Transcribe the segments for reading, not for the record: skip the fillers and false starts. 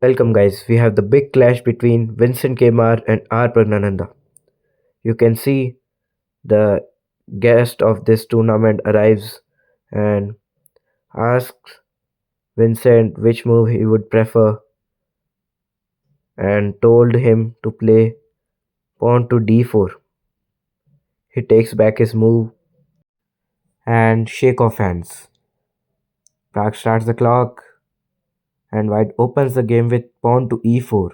Welcome guys, we have the big clash between Vincent Keymar and R. Pragnananda. You can see the guest of this tournament arrives and asks Vincent which move he would prefer and told him to play pawn to d4. He takes back his move and shake off hands. Pragg starts the clock and White opens the game with pawn to e4.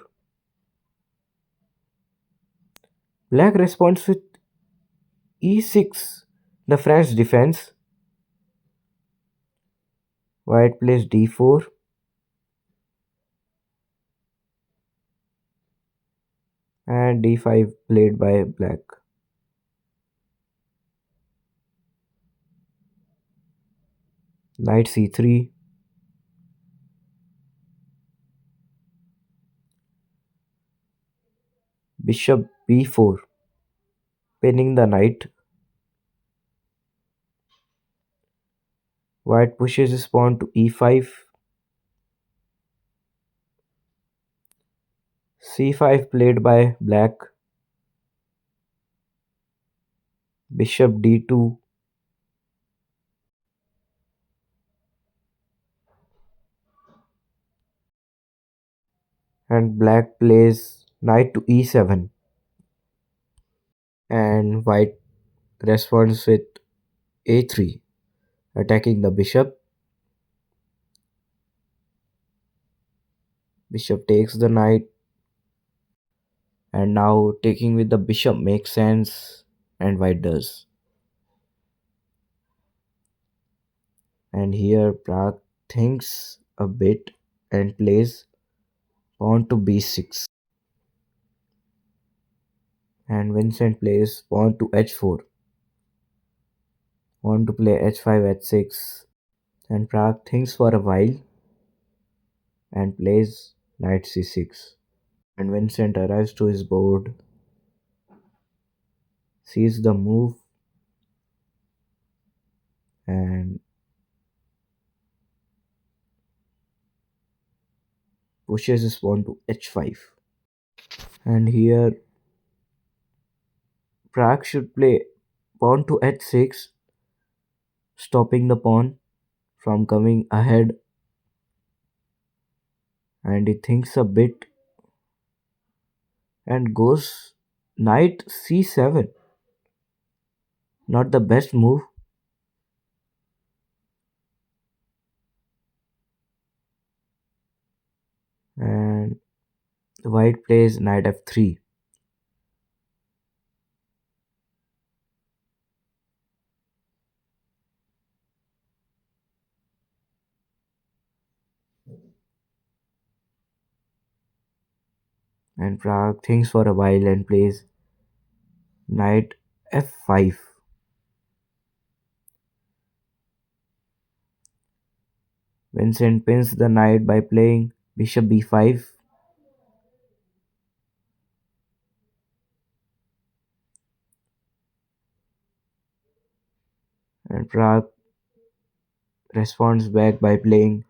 Black responds with e6, the French defense. White plays d4 and d5 played by black. Knight c3, bishop b4, pinning the knight. White pushes his pawn to e5, c5 played by black, bishop d2, and black plays knight to e7, and white responds with a3, attacking the bishop. Bishop takes the knight, and now taking with the bishop makes sense, and white does. And here Pragg thinks a bit and plays pawn to b6, and Vincent plays pawn to h4. Want to play h5 h6, and Pragg thinks for a while and plays knight c6. And Vincent arrives to his board, sees the move, and pushes his pawn to h5. And here Pragg should play pawn to h6, stopping the pawn from coming ahead, and he thinks a bit and goes knight c7. Not the best move, and white plays knight f3. And Pragg thinks for a while and plays knight f5. Vincent pins the knight by playing bishop b5, and Pragg responds back by playing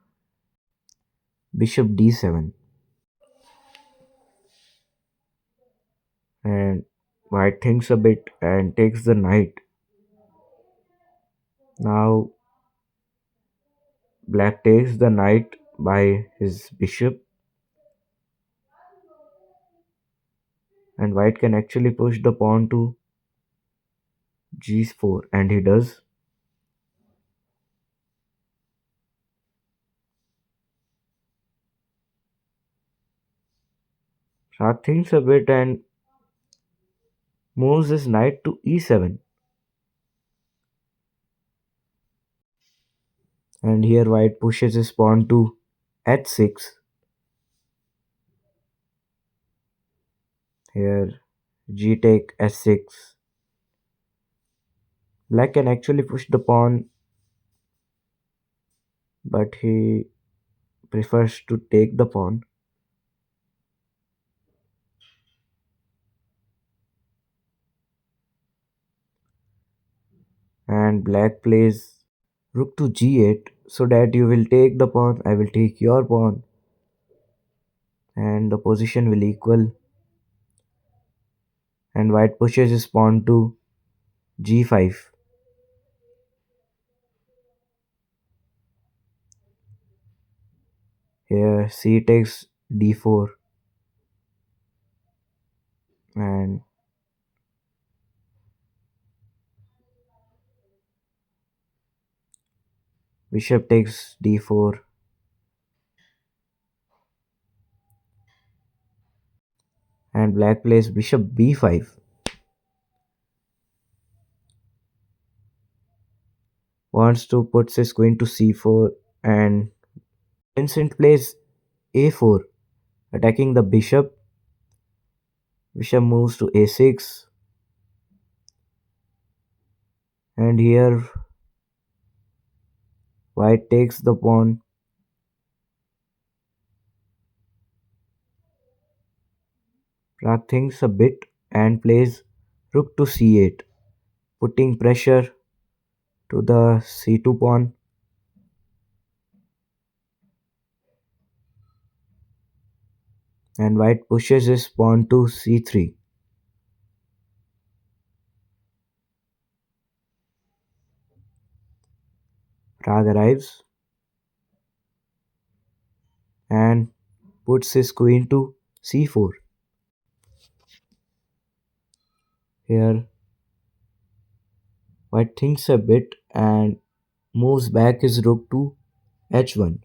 bishop d7. And white thinks a bit and takes the knight. Now black takes the knight by his bishop, and white can actually push the pawn to g4, and he does. Pragg thinks a bit and moves his knight to e7. And here white pushes his pawn to h6. Here g take s6. Black can actually push the pawn, but he prefers to take the pawn. And black plays rook to g8, so that you will take the pawn, I will take your pawn. and the position will equal, and white pushes his pawn to g5. Here c takes d4, and bishop takes d4, and black plays bishop b5, wants to put his queen to c4, and Vincent plays a4, attacking the bishop. Bishop moves to a6, and here white takes the pawn. Pragg thinks a bit and plays rook to c8, putting pressure to the c2 pawn, and white pushes his pawn to c3. Pragg arrives and puts his queen to c4. Here white thinks a bit and moves back his rook to h1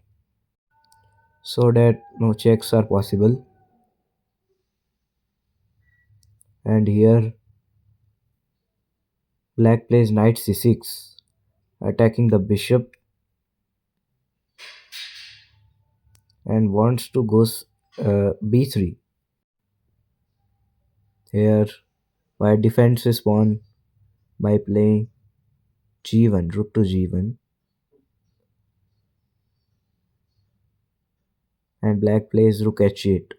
so that no checks are possible. And here black plays knight c6, attacking the bishop, and wants to go b3. Here white defends his pawn by playing g1, rook to g1, and black plays rook h8.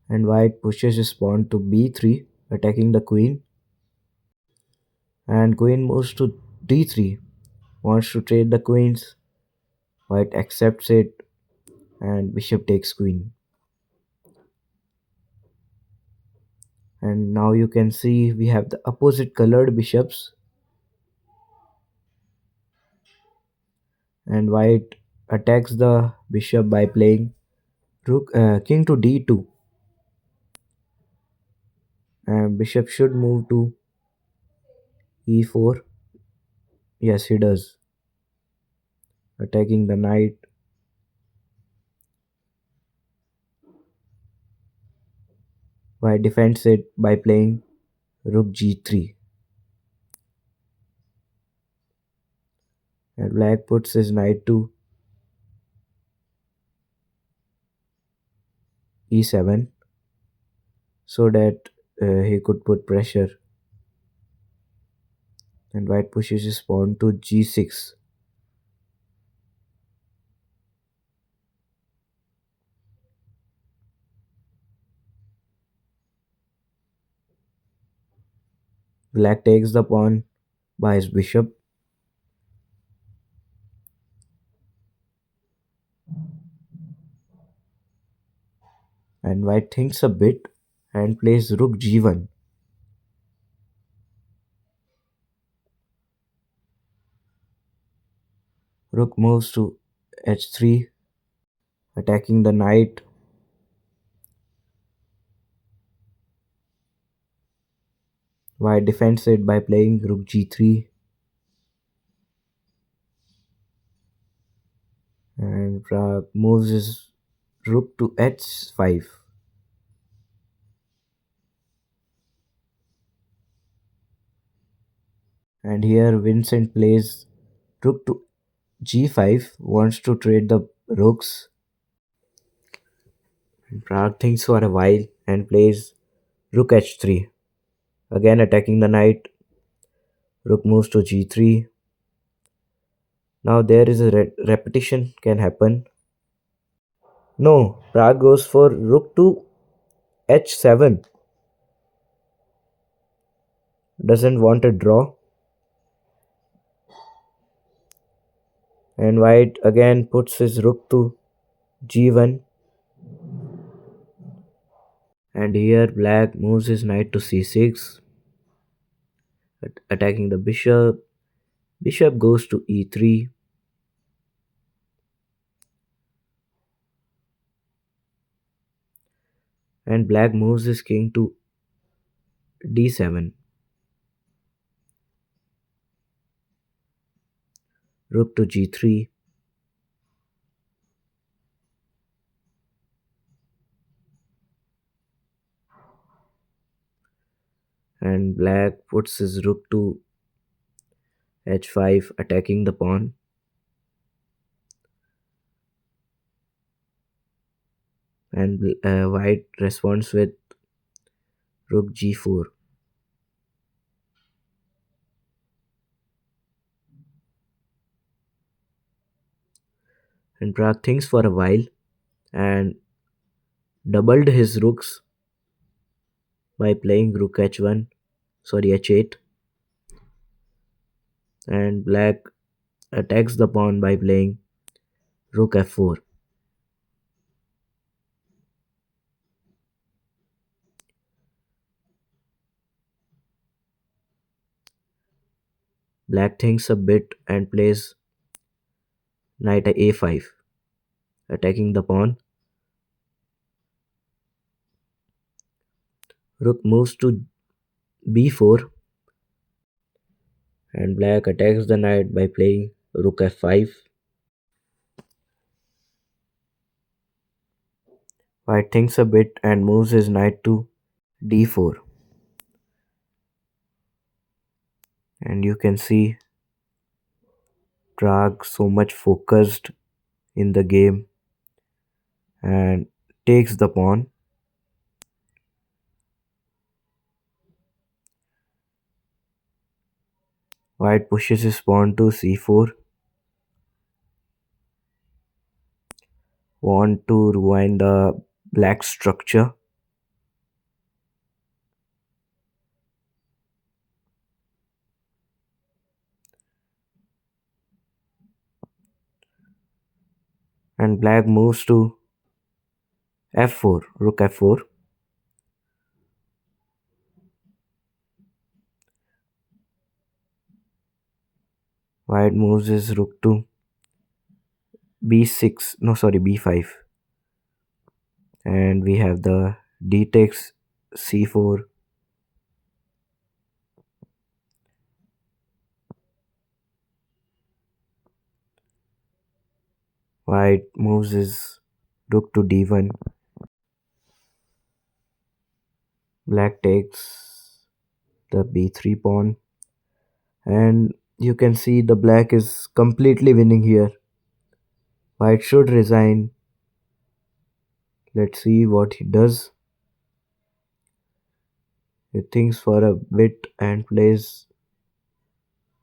And white pushes his pawn to b3, attacking the queen, and queen moves to d3, wants to trade the queens. White accepts it, and bishop takes queen. And now you can see we have the opposite colored bishops, and white attacks the bishop by playing king to d2, and bishop should move to e4. Yes, he does, attacking the knight. White defends it by playing rook g3, and black puts his knight to e7 so that he could put pressure, and white pushes his pawn to g6. Black takes the pawn by his bishop, and white thinks a bit and plays rook g1. Rook moves to h3, attacking the knight. White defends it by playing rook g3, and Pragg moves his rook to h5. And here Vincent plays rook to g5, wants to trade the rooks. And Pragg thinks for a while and plays rook h3, again attacking the knight. Rook moves to g3. Now there is a repetition can happen. No, Pragg goes for rook to h7. Doesn't want a draw. And white again puts his rook to g1, and here black moves his knight to c6, attacking the bishop. Bishop goes to e3, and black moves his king to d7, rook to g3, and black puts his rook to h5, attacking the pawn. And white responds with rook g4. And Pragg thinks for a while and doubled his rooks by playing rook h1, sorry h8, and black attacks the pawn by playing rook f4. Black thinks a bit and plays knight a5, attacking the pawn. Rook moves to b4, and black attacks the knight by playing rook f5. White thinks a bit and moves his knight to d4. And you can see Pragg so much focused in the game and takes the pawn. White pushes his pawn to c4, want to ruin the black structure. And black moves to f4, rook f4. White moves his rook to b6, no sorry, b5. And we have the d takes c4. White moves his rook to d1. Black takes the b3 pawn, and you can see the black is completely winning here. White should resign. Let's see what he does. He thinks for a bit and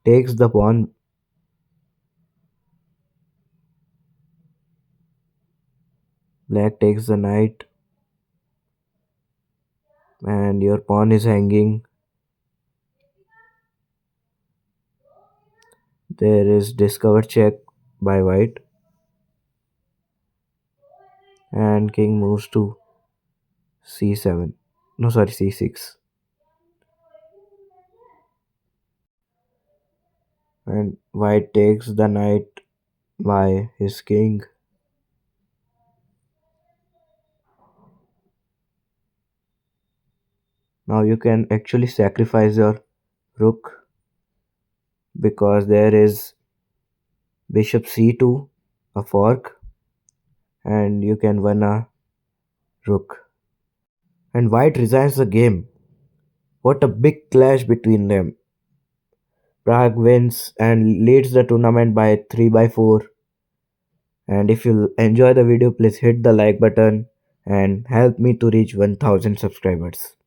takes the pawn. Black takes the knight, and your pawn is hanging. There is discover check by white, and king moves to c7. No, sorry, c6. And white takes the knight by his king. Now you can actually sacrifice your rook because there is bishop c2, a fork, and you can win a rook. And white resigns the game. What a big clash between them. Pragg wins and leads the tournament by 3 by 4. And if you enjoy the video, please hit the like button and help me to reach 1000 subscribers.